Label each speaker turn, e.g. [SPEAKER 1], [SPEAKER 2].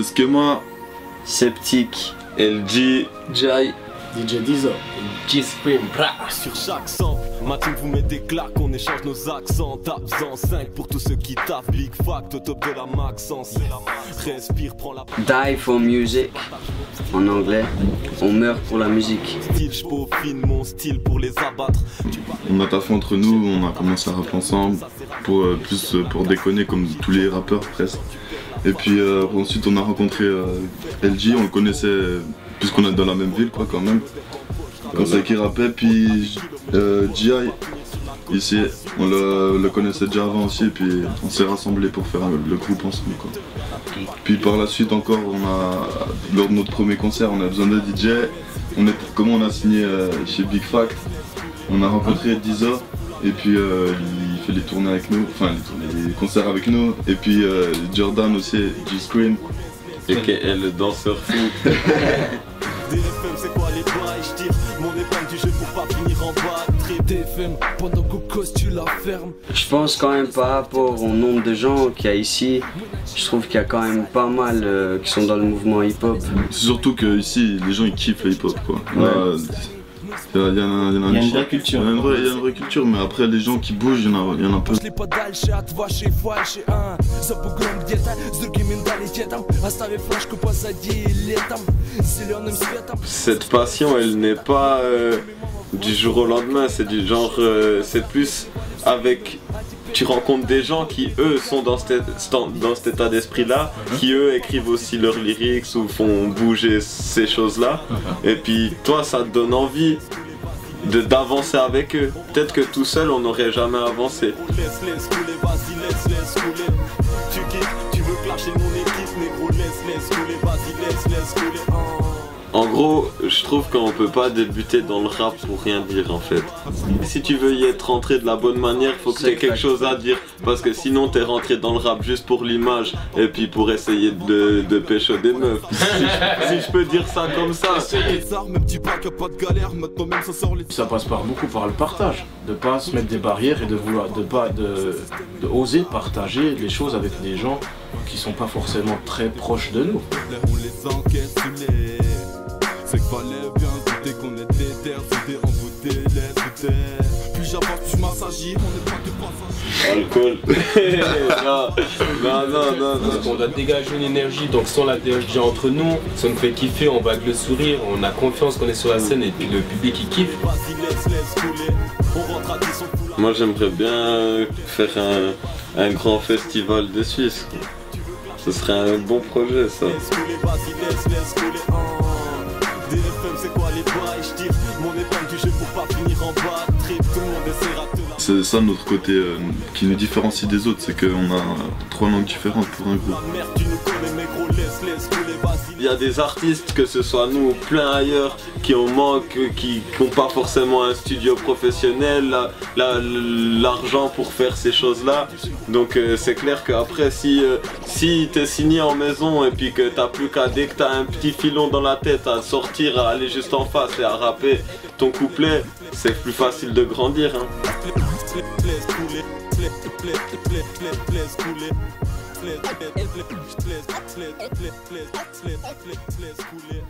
[SPEAKER 1] c'était Schema,
[SPEAKER 2] Sceptique,
[SPEAKER 3] LG,
[SPEAKER 4] Jai,
[SPEAKER 5] DJ Dizo,
[SPEAKER 4] G-Scream,
[SPEAKER 6] Sur chaque sample, ma team vous met des claques, on échange nos accents. Tape-en 5 pour tous ceux qui tapent. Big fact au top de la Maxence. Respire, prends la
[SPEAKER 2] Die for Music, en anglais, on meurt pour la musique.
[SPEAKER 6] style, je peaufine mon style pour les abattre.
[SPEAKER 1] on a taffé entre nous, on a commencé à rapper ensemble, plus pour déconner comme tous les rappeurs presque. Et puis ensuite on a rencontré LG, on le connaissait puisqu'on est dans la même ville quoi quand même. On savait qu'il rappait, puis GI, ici, on le connaissait déjà avant aussi, et puis on s'est rassemblés pour faire le groupe ensemble quoi. Puis par la suite encore, lors de notre premier concert, on a besoin de DJ. Comment on a signé chez Big Fact, on a rencontré Dizo, et puis il fait les tournées avec nous, enfin les concerts avec nous, et puis Jordan aussi, G-Scream.
[SPEAKER 3] et le danseur fou.
[SPEAKER 6] DFM, c'est quoi les bails? Je tire mon épingle du jeu pour pas finir en bas. DFM, pendant qu'au cause tu la fermes.
[SPEAKER 2] Je pense quand même par rapport au nombre de gens qu'il y a ici, je trouve qu'il y a quand même pas mal qui sont dans le mouvement hip-hop.
[SPEAKER 1] C'est surtout que ici les gens ils kiffent le hip-hop quoi. Là, il y a
[SPEAKER 5] une vraie culture.
[SPEAKER 1] Il y a une vraie culture, mais après les gens qui bougent, il y en a peu.
[SPEAKER 6] Пошли подальше от вашей фальши, за бугром где-то с другим менталитетом. Оставив флешку позади летом, зеленым светом.
[SPEAKER 3] Cette passion, elle n'est pas du jour au lendemain, c'est du genre, c'est plus avec... Tu rencontres des gens qui eux sont dans cet état d'esprit là, qui eux écrivent aussi leurs lyrics ou font bouger ces choses là, et puis toi ça te donne envie d'avancer avec eux. Peut-être que tout seul on n'aurait jamais avancé.
[SPEAKER 6] Laisse couler, vas-y, laisse couler. Tu kiffes, tu veux clasher mon équipe, négro, laisse couler, vas-y, laisse couler.
[SPEAKER 3] En gros, je trouve qu'on peut pas débuter dans le rap pour rien dire en fait. Si tu veux y être rentré de la bonne manière, faut que tu aies quelque chose à dire. Parce que sinon t'es rentré dans le rap juste pour l'image et puis pour essayer de pécho des meufs. Si je peux dire ça comme ça.
[SPEAKER 6] Même dis pas qu'il n'y a pas de galère, maintenant même ça sort les...
[SPEAKER 5] Ça passe beaucoup par le partage, de pas se mettre des barrières et de oser partager les choses avec des gens qui sont pas forcément très proches de nous.
[SPEAKER 6] On les encaisse sous les... C'est que fallait bien douter qu'on était terre, c'était en bouteille, laisse terre. Puis j'avance, tu m'assagis, on n'est pas que passagers.
[SPEAKER 3] Alcool. Non.
[SPEAKER 4] Parce qu'on doit dégager une énergie, donc si on la dégage entre nous, ça nous fait kiffer, on va avec le sourire, on a confiance qu'on est sur la scène et puis le public il kiffe.
[SPEAKER 6] Vas-y, laisse couler, on rentre à 10 on fout la...
[SPEAKER 3] Moi j'aimerais bien faire un grand festival de Suisse. Ce serait un bon projet ça.
[SPEAKER 6] Laisse couler, vas-y, laisse couler. DFM, c'est quoi les bails? Je tire mon épingle du jeu pour pas finir en bas. Trip, tout le monde essaiera de te la...
[SPEAKER 1] C'est ça notre côté qui nous différencie des autres, c'est qu'on a 3 langues différentes pour un groupe.
[SPEAKER 6] La merde, tu nous connais, mais gros, laisse couler, vas-y.
[SPEAKER 3] Il y a des artistes, que ce soit nous ou plein ailleurs, qui en manquent, qui n'ont pas forcément un studio professionnel, l'argent pour faire ces choses-là. Donc c'est clair qu'après, si t'es signé en maison et puis que t'as plus qu'à, dès que t'as un petit filon dans la tête, à sortir, à aller juste en face et à rapper ton couplet, c'est plus facile de grandir. Hein.
[SPEAKER 6] Laisse couler, laisse couler. Laisse couler.